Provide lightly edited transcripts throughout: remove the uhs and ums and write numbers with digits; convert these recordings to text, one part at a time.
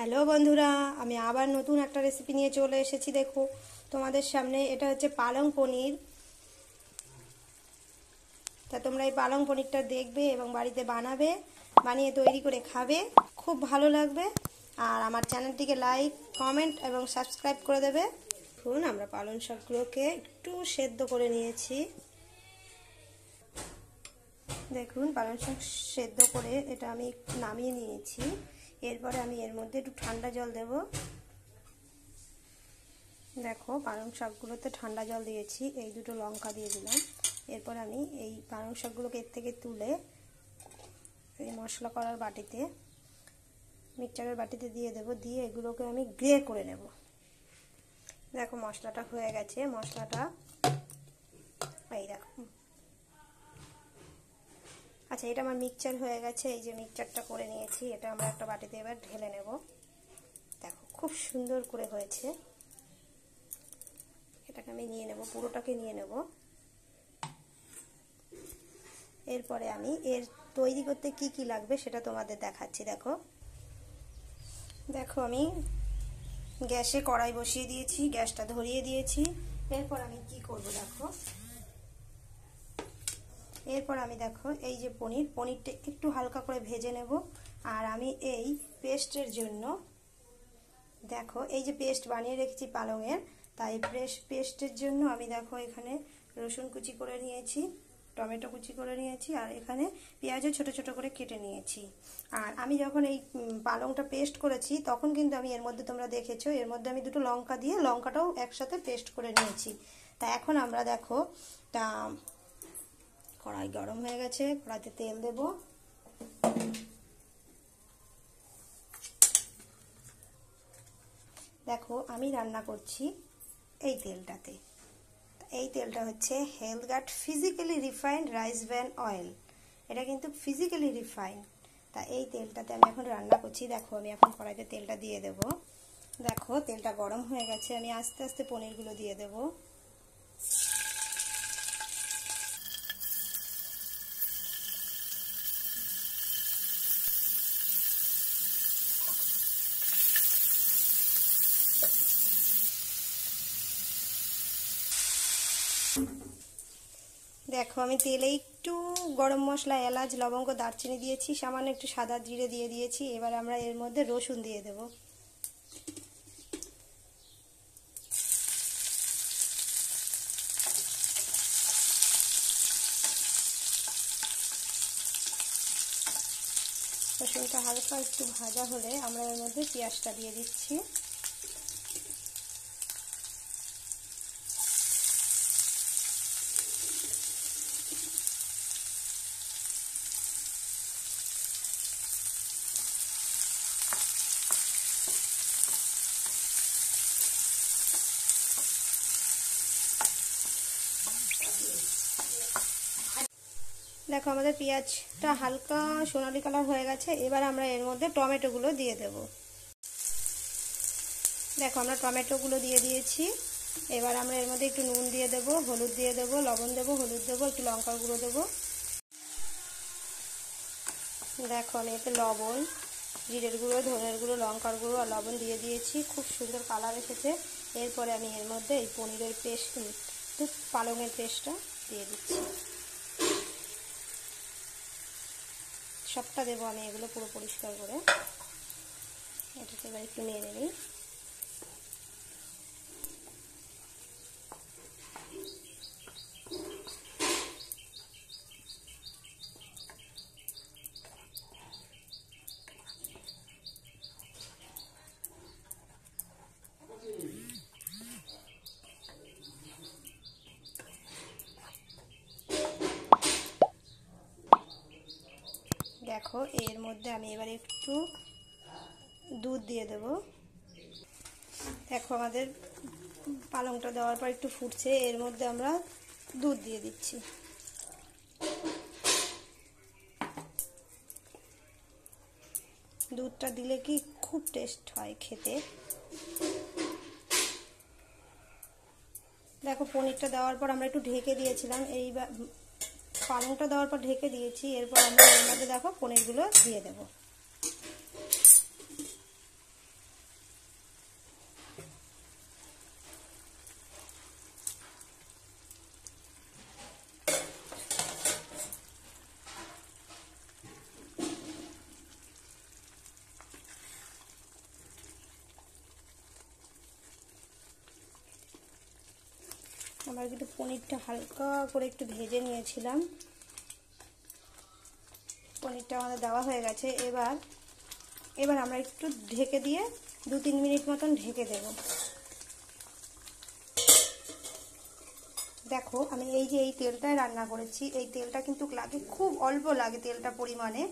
Hello বন্ধুরা, আমি আবার নতুন একটা রেসিপি নিয়ে চলে এসেছি। দেখো তোমাদের সামনে, এটা হচ্ছে পালং পনির। তা তোমরা এই পালং পনিরটা দেখবে এবং বাড়িতে বানিয়ে তৈরি করে খাবে, খুব ভালো লাগবে। আর আমার চ্যানেলটিকে লাইক, কমেন্ট এবং সাবস্ক্রাইব করে দেবে। দেখুন, আমরা পালং শাকগুলোকে একটু সেদ্ধ করে নিয়েছি। দেখুন, পালং শাক সেদ্ধ করে এটা আমি নামিয়ে নিয়েছি। এরপরে আমি এর মধ্যে একটু ঠান্ডা জল দেব। দেখো, পালং শাকগুলোতে ঠান্ডা জল দিয়েছি, এই দুটো লঙ্কা দিয়ে দিলাম। এরপর আমি এই পালং শাকগুলোকে এর থেকে তুলে এই মশলা করার বাটিতে, মিক্সচারের বাটিতে দিয়ে দেব। দিয়ে এগুলোকে আমি গ্রে করে নেব। দেখো, মশলাটা হয়ে গেছে। মশলাটা এই দেখো। আচ্ছা, এটা আমার মিক্সচার হয়ে গেছে। এই যে মিক্সচারটা করে নিয়েছি, এটা আমরা একটা বাটিতে এবার ঢেলে নেব। দেখো, খুব সুন্দর করে হয়েছে। এটাকে আমি নিয়ে নেব, পুরোটাকে নিয়ে নেব। এরপরে আমি এর তৈরি করতে কি কি লাগবে সেটা তোমাদের দেখাচ্ছি। দেখো দেখো আমি গ্যাসে কড়াই বসিয়ে দিয়েছি, গ্যাসটা ধরিয়ে দিয়েছি। এরপর আমি কি করব দেখো, এরপর আমি দেখো এই যে পনিরটা একটু হালকা করে ভেজে নেব। আর আমি এই পেস্টের জন্য, দেখো এই যে পেস্ট বানিয়ে রেখেছি পালংয়ের, তাই পেস্টের জন্য আমি দেখো এখানে রসুন কুচি করে নিয়েছি, টমেটো কুচি করে নিয়েছি, আর এখানে পেঁয়াজও ছোট ছোট করে কেটে নিয়েছি। আর আমি যখন এই পালংটা পেস্ট করেছি তখন কিন্তু আমি এর মধ্যে, তোমরা দেখেছো, এর মধ্যে আমি দুটো লঙ্কা দিয়ে লঙ্কাটাও একসাথে পেস্ট করে নিয়েছি। তা এখন আমরা দেখো, তা কড়াই গরম হয়ে গেছে, কড়াইতে তেল দেব। দেখো, আমি রান্না করছি এই তেলটাতে। এই তেলটা হচ্ছে health guard physically refined rice bran oil. এটা কিন্তু ফিজিক্যালি রিফাইন্ড। তা এই তেলটাতে আমি এখন রান্না করছি। দেখো, আমি এখন কড়াইতে তেলটা দিয়ে দেব। দেখো, তেলটা গরম হয়ে গেছে। আমি আস্তে আস্তে পনিরগুলো দিয়ে দেব। দেখো, আমি তেলে একটু গরম মশলা, এলাচ, লবঙ্গ, দারচিনি দিয়েছি, সামান্য একটু সাদা জিরে দিয়ে দিয়েছি। এবার আমরা এর মধ্যে রসুন দিয়ে দেব। রসুনটা হালকা একটু ভাজা হলে আমরা এর মধ্যে পেঁয়াজটা দিয়ে দিচ্ছি। দেখো, আমাদের পেঁয়াজটা হালকা সোনালি কালার হয়ে গেছে। এবার আমরা এর মধ্যে টমেটোগুলো দিয়ে দেব। দেখো, আমরা টমেটোগুলো দিয়ে দিয়েছি। এবার আমরা এর মধ্যে একটু নুন দিয়ে দেব, হলুদ দিয়ে দেব, লবণ দেব, হলুদ দেব, একটু লঙ্কার গুঁড়ো দেবো। দেখো, আমি এতে লবণ, জিরের গুঁড়ো, ধনের গুঁড়ো, লঙ্কার গুঁড়ো আর লবণ দিয়ে দিয়েছি। খুব সুন্দর কালার এসেছে। এরপরে আমি এর মধ্যে এই পনিরের পেস্ট, পালংয়ের পেস্টটা দিয়ে দিচ্ছি। সবটা দেবো আমি, এগুলো পুরো পরিষ্কার করে। এটাকে এবার একটু নেড়ে নিই। দেখো, এর মধ্যে আমি এবার একটু দুধ দিয়ে দেব। দেখো, আমাদের পালংটা দেওয়ার পর একটু ফুটছে, এর মধ্যে আমরা দুধ দিয়ে দিচ্ছি। দুধটা দিলে কি খুব টেস্ট হয় খেতে। দেখো, পনিরটা দেওয়ার পর আমরা একটু ঢেকে দিয়েছিলাম, এই পালংটা দেওয়ার পর ঢেকে দিয়েছি। এরপর আমরা এর মধ্যে দেখো পনিরগুলো দিয়ে দেব। আমরা কিন্তু পনিরটা হালকা করে একটু ভেজে নিয়েছিলাম। পনিরটা আমাদের দেওয়া হয়ে গেছে। এবার আমরা একটু ঢেকে দিয়ে 2-3 মিনিট মতন ঢেকে দেব। দেখো আমি এই যে এই তেলটায় রান্না করেছি, এই তেলটা কিন্তু লাগে, খুব অল্প লাগে তেলটা পরিমাণে।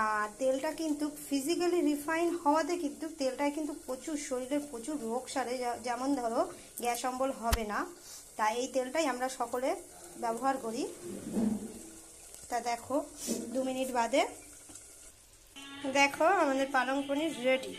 আর তেলটা কিন্তু ফিজিক্যালি রিফাইন হওয়াতে কিন্তু তেলটায় কিন্তু প্রচুর শরীরে প্রচুর রোগ সারে, যেমন ধরো গ্যাস অম্বল হবে না। তাই এই তেলটাই আমরা সকলে ব্যবহার করি। তা দেখো 2 মিনিট বাদে দেখো আমাদের পালং পনির রেডি।